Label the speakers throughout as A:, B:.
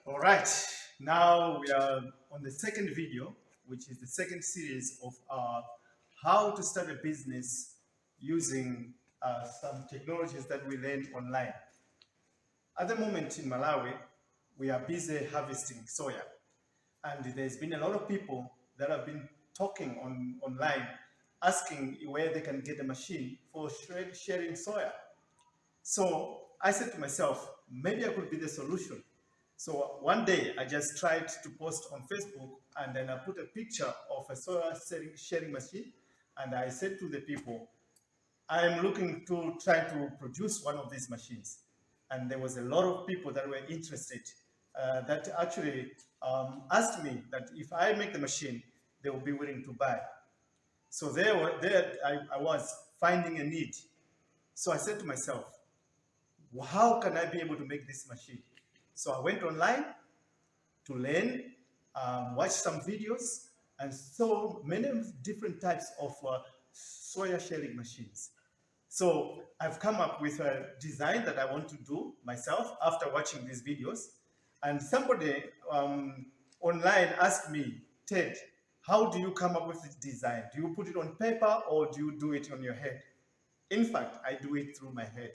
A: All right, now we are on the second video, which is the second series of how to start a business using some technologies that we learned online. At the moment in Malawi, we are busy harvesting soya, and there's been a lot of people that have been talking online, asking where they can get a machine for sharing soya. So I said to myself, maybe I could be the solution. So one day I just tried to post on Facebook, and then I put a picture of a soya sharing machine, and I said to the people, I am looking to try to produce one of these machines. And there was a lot of people that were interested that actually asked me that if I make the machine, they will be willing to buy. So I was finding a need. So I said to myself, how can I be able to make this machine? So I went online to learn, watch some videos, and saw many different types of soya shelling machines. So I've come up with a design that I want to do myself after watching these videos. And somebody online asked me, Ted, how do you come up with this design? Do you put it on paper or do you do it on your head? In fact, I do it through my head.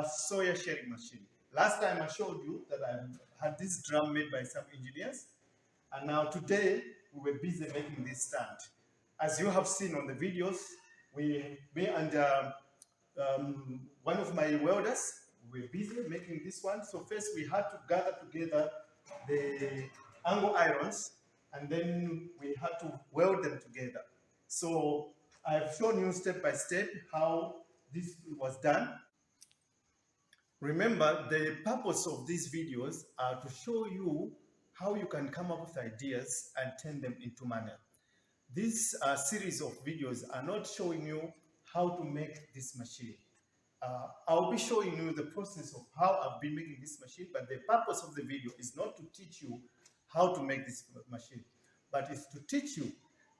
A: soya sharing machine. Last time I showed you that I had this drum made by some engineers, and now today we were busy making this stand. As you have seen on the videos, me and one of my welders were busy making this one. So first we had to gather together the angle irons, and then we had to weld them together. So I've shown you step by step how this was done. Remember, the purpose of these videos are to show you how you can come up with ideas and turn them into money. This series of videos are not showing you how to make this machine. I'll be showing you the process of how I've been making this machine, but the purpose of the video is not to teach you how to make this machine, but it's to teach you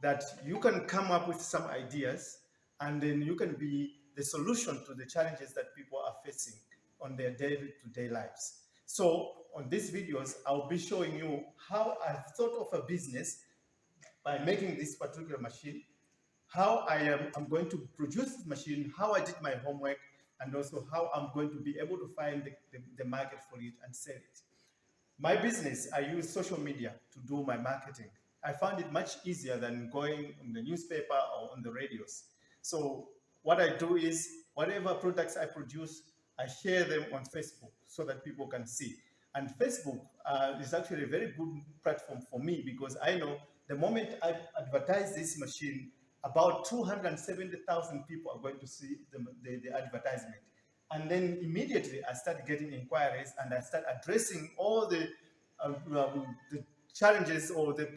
A: that you can come up with some ideas and then you can be the solution to the challenges that people are facing on their day-to-day lives. So on these videos, I'll be showing you how I've thought of a business by making this particular machine, how I'm going to produce this machine, how I did my homework, and also how I'm going to be able to find the market for it and sell it. My business, I use social media to do my marketing. I found it much easier than going on the newspaper or on the radios. So what I do is, whatever products I produce, I share them on Facebook so that people can see. And Facebook is actually a very good platform for me, because I know the moment I advertise this machine, about 270,000 people are going to see the advertisement. And then immediately I start getting inquiries and I start addressing all the challenges or the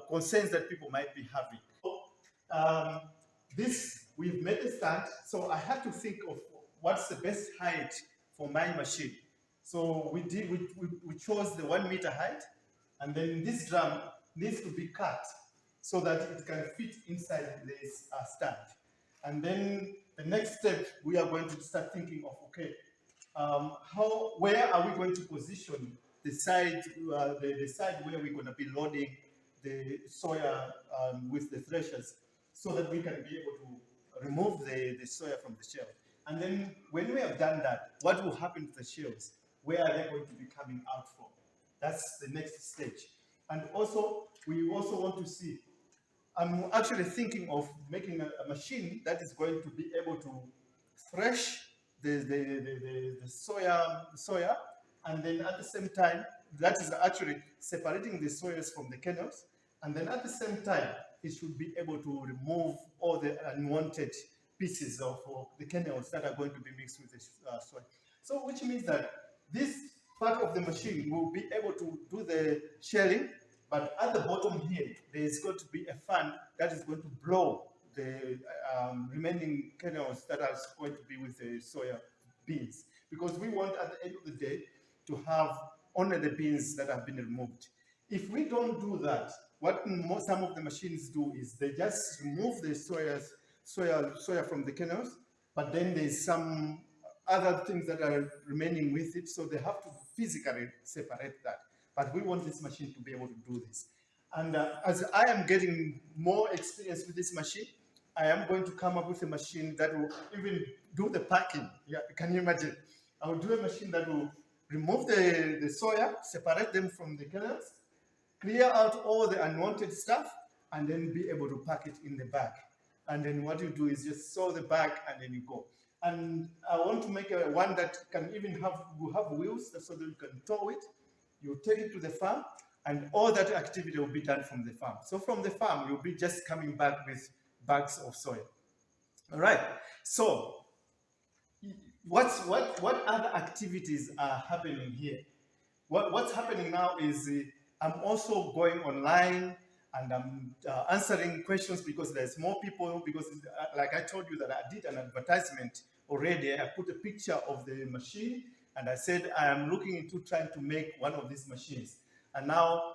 A: concerns that people might be having. So, we've made a stand, so I had to think of what's the best height for my machine. So we chose the 1 meter height, and then this drum needs to be cut so that it can fit inside this stand. And then the next step, we are going to start thinking of, okay, where are we going to position the side where we're going to be loading the soya with the threshers, so that we can be able to remove the soya from the shell. And then when we have done that, what will happen to the shells? Where are they going to be coming out from? That's the next stage. And also, we also want to see, I'm actually thinking of making a machine that is going to be able to thresh the soya, and then at the same time, that is actually separating the soyas from the kernels, and then at the same time, it should be able to remove all the unwanted pieces of the kernels that are going to be mixed with the soy. So which means that this part of the machine will be able to do the shelling, but at the bottom here, there is going to be a fan that is going to blow the remaining kernels that are going to be with the soya beans. Because we want, at the end of the day, to have only the beans that have been removed. If we don't do that, what some of the machines do is they just remove the soya from the kernels, but then there's some other things that are remaining with it, so they have to physically separate that. But we want this machine to be able to do this. And as I am getting more experience with this machine, I am going to come up with a machine that will even do the packing. Yeah, can you imagine? I will do a machine that will remove the soya, separate them from the kernels, clear out all the unwanted stuff, and then be able to pack it in the bag. And then what you do is just sew the bag and then you go. And I want to make one that can even have wheels so that you can tow it. You take it to the farm, and all that activity will be done from the farm. So from the farm, you'll be just coming back with bags of soy. All right. So what other activities are happening here? What's happening now is I'm also going online and I'm answering questions, because there's more people, because like I told you that I did an advertisement already. I put a picture of the machine and I said I am looking into trying to make one of these machines. And now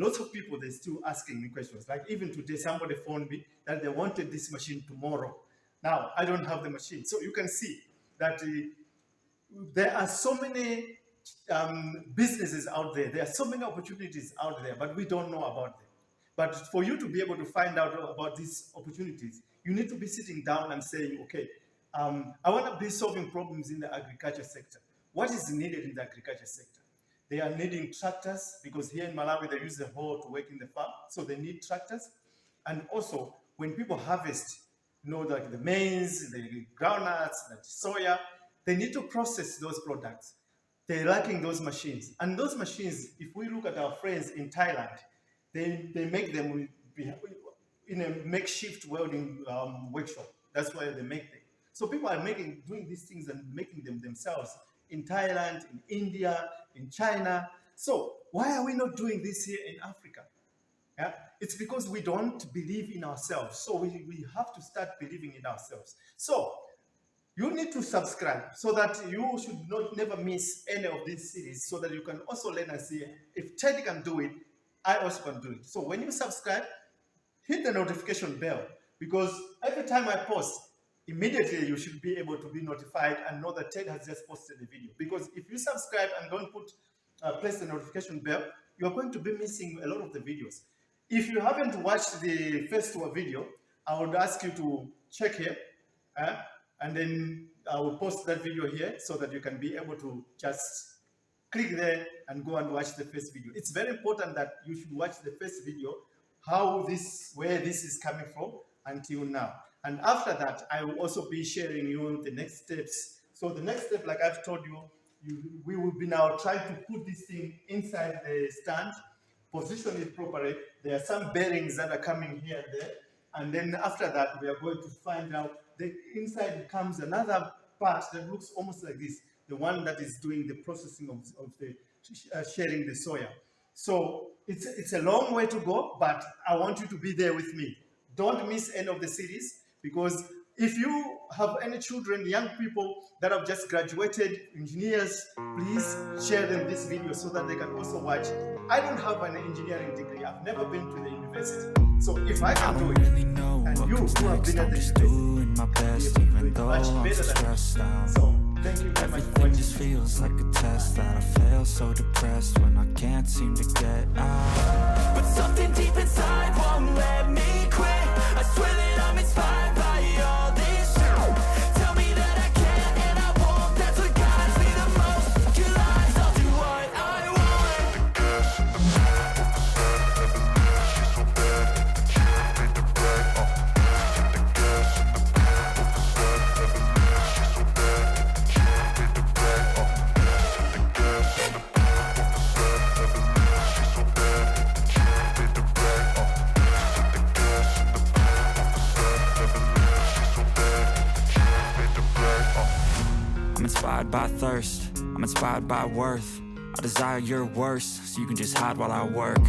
A: lots of people, they're still asking me questions. Like even today, somebody phoned me that they wanted this machine tomorrow. Now, I don't have the machine. So you can see that there are so many businesses out there. There are so many opportunities out there, but we don't know about them. But for you to be able to find out about these opportunities, you need to be sitting down and saying, okay, I want to be solving problems in the agriculture sector. What is needed in the agriculture sector? They are needing tractors because here in Malawi they use the hoe to work in the farm, so they need tractors. And also, when people harvest, like the maize, the groundnuts, the soya, they need to process those products. They're lacking those machines. And those machines, if we look at our friends in Thailand, they make them in a makeshift welding workshop. That's why they make them. So people are doing these things and making them themselves in Thailand, in India, in China. So why are we not doing this here in Africa? Yeah? It's because we don't believe in ourselves. So we have to start believing in ourselves. So you need to subscribe so that you should never miss any of these series, so that you can also learn and see if Ted can do it, I also can do it. So when you subscribe, hit the notification bell, because every time I post, immediately you should be able to be notified and know that Ted has just posted a video. Because if you subscribe and don't press the notification bell, you're going to be missing a lot of the videos. If you haven't watched the first video, I would ask you to check here, and then I will post that video here so that you can be able to just click there and go and watch the first video. It's very important that you should watch the first video, where this is coming from until now. And after that, I will also be sharing you the next steps. So the next step, like I've told you, we will be now trying to put this thing inside the stand, position it properly. There are some bearings that are coming here and there. And then after that, we are going to find out the inside comes another part that looks almost like this, the one that is doing the processing of the sharing the soya. So it's a long way to go, but I want you to be there with me. Don't miss any of the series, because if you have any children, young people that have just graduated, engineers, please share them this video so that they can also watch. I don't have an engineering degree. I've never been to the university. So if I can do it, and you who have been at the university, even though I'm stressed out. So thank you very much for watching.
B: Just feels like a test that I fail, so depressed when I can't seem to get out. But something deep inside won't let me quit. I swear that I'm inspired by all this shit. Tell me that I can and I won't. That's what guides me the most. Your lies, I'll do what I want. The gas in the back of the set, never knew she's so bad that the chick made the brag. The gas in the back of the set, never knew she's so bad that the chick made the brag. The gas in the back of the set, never knew she's so bad that the chick made the brag. The gas in the back of the set, never knew she's so bad that the chick made the brag. I'm inspired by thirst, I'm inspired by worth. I desire your worst, so you can just hide while I work.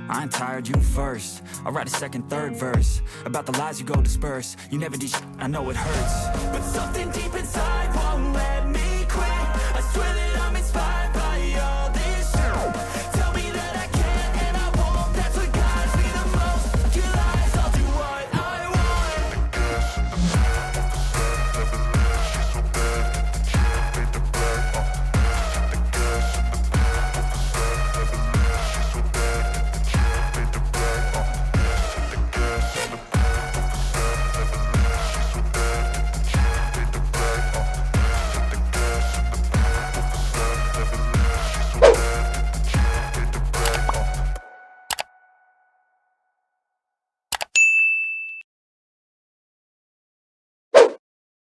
B: I ain't tired, you first. I'll write a second, third verse about the lies you go disperse. You never did shit, I know it hurts, but something deep inside won't let me quit. I swear that